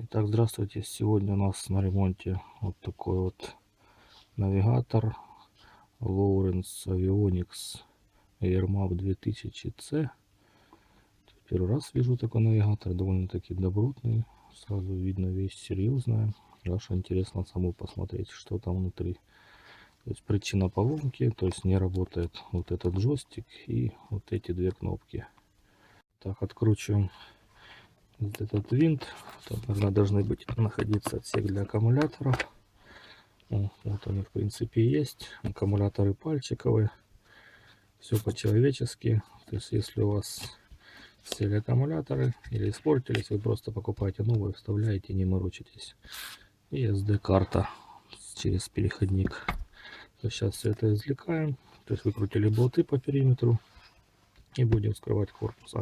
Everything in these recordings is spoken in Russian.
Итак, здравствуйте. Сегодня у нас на ремонте вот такой вот навигатор Lowrance Avionics AirMap 2000C. Первый раз вижу такой навигатор, довольно-таки добротный. Сразу видно вещь серьезная. Аж интересно саму посмотреть, что там внутри. То есть причина поломки, то есть не работает вот этот джойстик и вот эти две кнопки. Так, откручиваем вот этот винт. Там, наверное, должны быть находиться отсек для аккумуляторов. Вот они в принципе есть. Аккумуляторы пальчиковые. Все по-человечески. То есть если у вас сели аккумуляторы или испортились, вы просто покупаете новые, вставляете, не морочитесь. И SD-карта через переходник. То есть сейчас все это извлекаем. То есть выкрутили болты по периметру. И будем вскрывать корпус.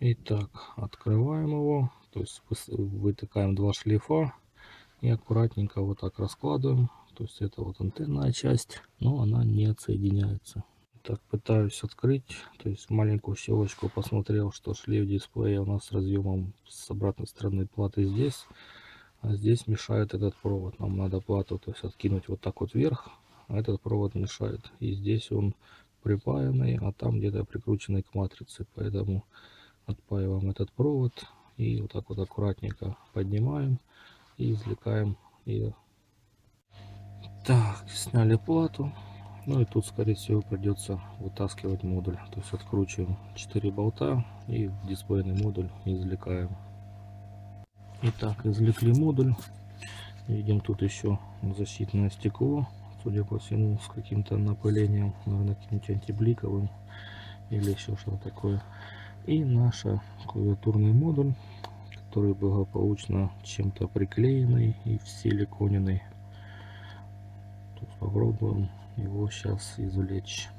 Итак, открываем его. То есть вытыкаем два шлейфа. И аккуратненько вот так раскладываем. То есть это вот антенная часть, но она не отсоединяется. Так, пытаюсь открыть. То есть маленькую щелочку посмотрел, что шлейф дисплея у нас с разъемом с обратной стороны платы здесь. А здесь мешает этот провод. Нам надо плату, то есть откинуть вот так вот вверх. А этот провод мешает. И здесь он припаянный, а там где-то прикрученный к матрице. Поэтому отпаиваем этот провод. И вот так вот аккуратненько поднимаем. И извлекаем ее. Так, сняли плату. Ну и тут, скорее всего, придется вытаскивать модуль. То есть откручиваем 4 болта и дисплейный модуль извлекаем. Итак, извлекли модуль. Видим тут еще защитное стекло. Судя по всему, с каким-то напылением, наверное, каким-нибудь антибликовым или еще что-то такое. И наш клавиатурный модуль, который благополучно чем-то приклеенный и силиконенный. Тут попробуем его сейчас извлечь.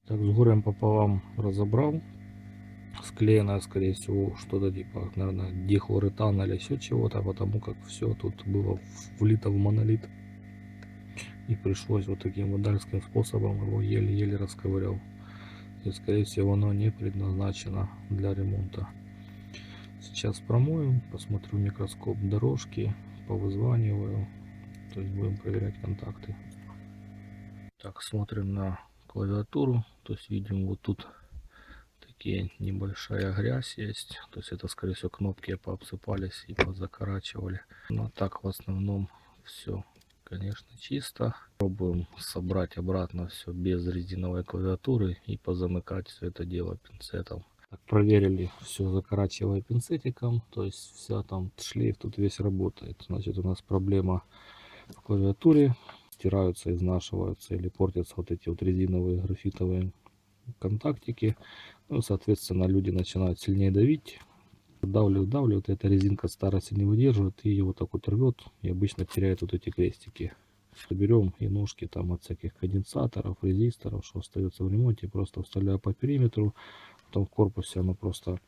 Так, с горем пополам разобрал. Склеено, скорее всего, что-то типа, наверное, дихлоретана или еще чего-то, потому как все тут было влито в монолит. И пришлось вот таким вот дальским способом его еле-еле расковырял. И, скорее всего, оно не предназначено для ремонта. Сейчас промою, посмотрю микроскоп дорожки, повызваниваю. То есть будем проверять контакты. Так, смотрим на клавиатуру. То есть видим вот тут такие небольшая грязь есть. То есть это, скорее всего, кнопки пообсыпались и позакорачивали. Но так в основном все, конечно, чисто. Пробуем собрать обратно все без резиновой клавиатуры и позамыкать все это дело пинцетом. Так, проверили, все закорачивая пинцетиком. То есть вся там шлейф тут весь работает. Значит, у нас проблема в клавиатуре. Стираются, изнашиваются или портятся вот эти вот резиновые графитовые контактики. Ну, соответственно, люди начинают сильнее давить. Давливают, эта резинка старости не выдерживает и его так вот рвет. И обычно теряет вот эти крестики. Берем и ножки там от всяких конденсаторов, резисторов, что остается в ремонте, просто вставляю по периметру. Потом в корпусе оно просто,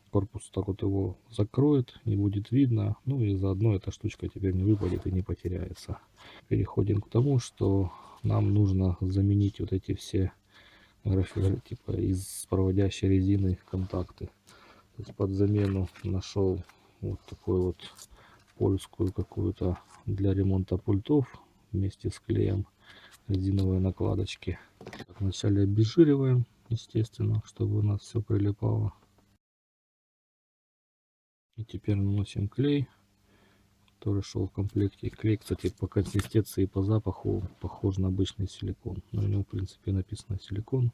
корпус так вот его закроет, не будет видно. Ну и заодно эта штучка теперь не выпадет и не потеряется. Переходим к тому, что нам нужно заменить вот эти все типа из проводящей резины контакты. То есть под замену нашел вот такую вот польскую какую-то для ремонта пультов вместе с клеем резиновые накладочки. Так, вначале обезжириваем, естественно, чтобы у нас все прилипало. И теперь наносим клей, который шел в комплекте. Клей, кстати, по консистенции и по запаху похож на обычный силикон. Но у него, в принципе, написано силикон.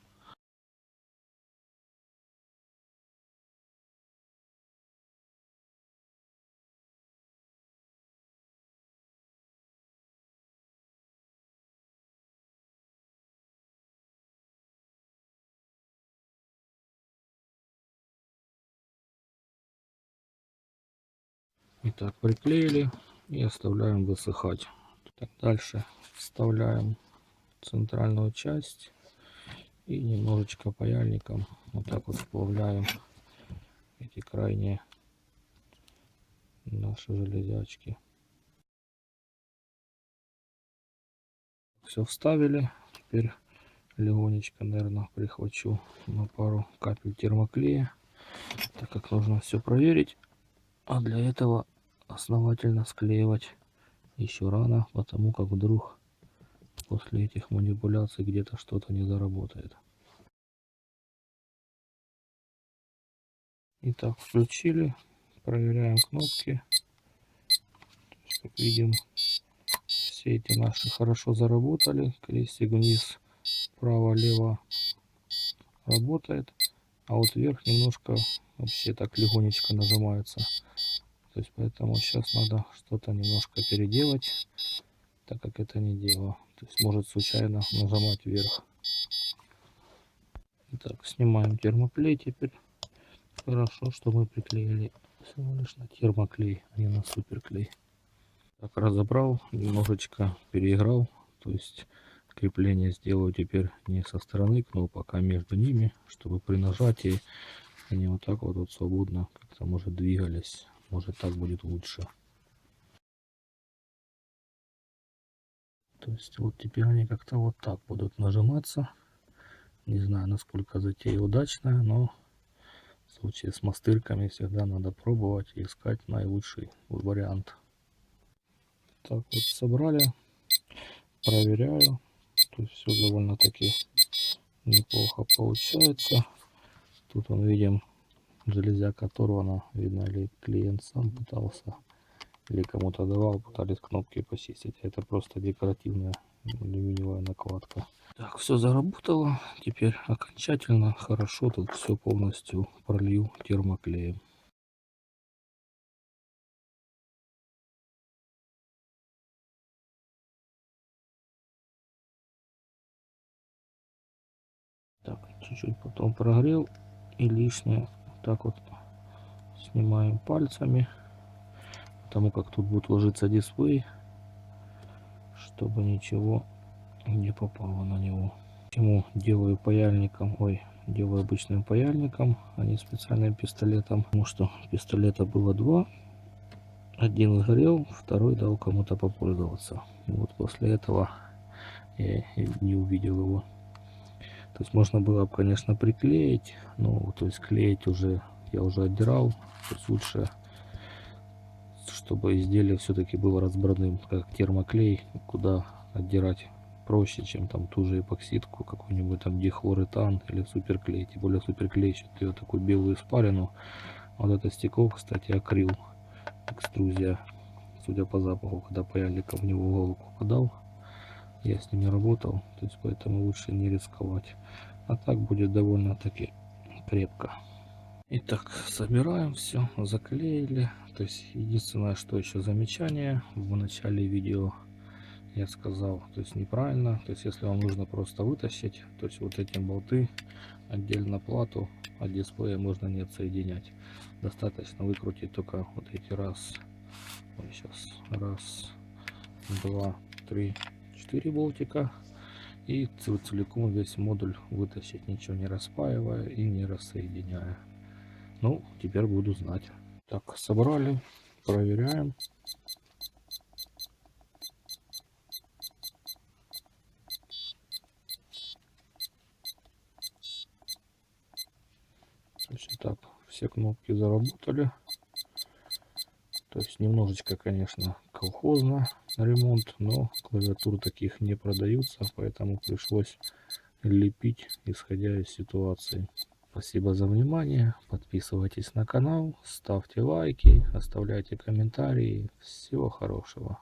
Итак, приклеили и оставляем высыхать. Так, дальше вставляем центральную часть и немножечко паяльником вот так вот вплавляем эти крайние наши железячки. Все вставили. Теперь легонечко, наверное, прихвачу на пару капель термоклея, так как нужно все проверить. А для этого основательно склеивать еще рано, потому как вдруг после этих манипуляций где-то что-то не заработает. Итак, включили, проверяем кнопки. Как видим, все эти наши хорошо заработали. Крестик вниз, право-лево работает, а вот вверх немножко вообще так легонечко нажимается. То есть поэтому сейчас надо что-то немножко переделать, так как это не дело. То есть может случайно нажимать вверх. Итак, снимаем термоклей теперь. Хорошо, что мы приклеили всего лишь на термоклей, а не на суперклей. Так, разобрал, немножечко переиграл. То есть крепление сделаю теперь не со стороны кнопок, а между ними, чтобы при нажатии они вот так вот свободно как-то может двигались. Может так будет лучше. То есть вот теперь они как-то вот так будут нажиматься. Не знаю, насколько затея удачная, но в случае с мастырками всегда надо пробовать и искать наилучший вариант. Так вот собрали, проверяю. То есть все довольно-таки неплохо получается. Тут он видим, железяка оторвана. Видно, или клиент сам пытался, или кому-то давал, пытались кнопки почистить. Это просто декоративная алюминиевая накладка. Так, все заработало. Теперь окончательно хорошо тут все полностью пролью термоклеем. Так, чуть-чуть потом прогрел и лишнее так вот снимаем пальцами, потому как тут будет ложиться дисплей, чтобы ничего не попало на него. Почему делаю паяльником, делаю обычным паяльником, а не специальным пистолетом? Потому что пистолета было два, один сгорел, второй дал кому-то попользоваться. И вот после этого я не увидел его. То есть можно было бы, конечно, приклеить, но то есть клеить уже я уже отдирал. То есть лучше, чтобы изделие все-таки было разборным, как термоклей, куда отдирать проще, чем там ту же эпоксидку, какой-нибудь там дихлоретан или суперклей. Тем более суперклей еще дает такую белую испарину. Вот это стекло, кстати, акрил, экструзия. Судя по запаху, когда паяльником в него в голову попадал, я с ними работал, то есть поэтому лучше не рисковать. А так будет довольно-таки крепко. Итак, собираем все, заклеили. То есть единственное, что еще замечание в начале видео я сказал, то есть неправильно. То есть если вам нужно просто вытащить, то есть вот эти болты отдельно плату от дисплея можно не отсоединять. Достаточно выкрутить только вот эти раз, два, три, 4 болтика. И целиком весь модуль вытащить, ничего не распаивая и не рассоединяя. Ну, теперь буду знать. Так, собрали, проверяем. То есть так, все кнопки заработали. То есть немножечко, конечно, колхозно ремонт, но клавиатур таких не продаются, поэтому пришлось лепить, исходя из ситуации. Спасибо за внимание. Подписывайтесь на канал, ставьте лайки, оставляйте комментарии. Всего хорошего.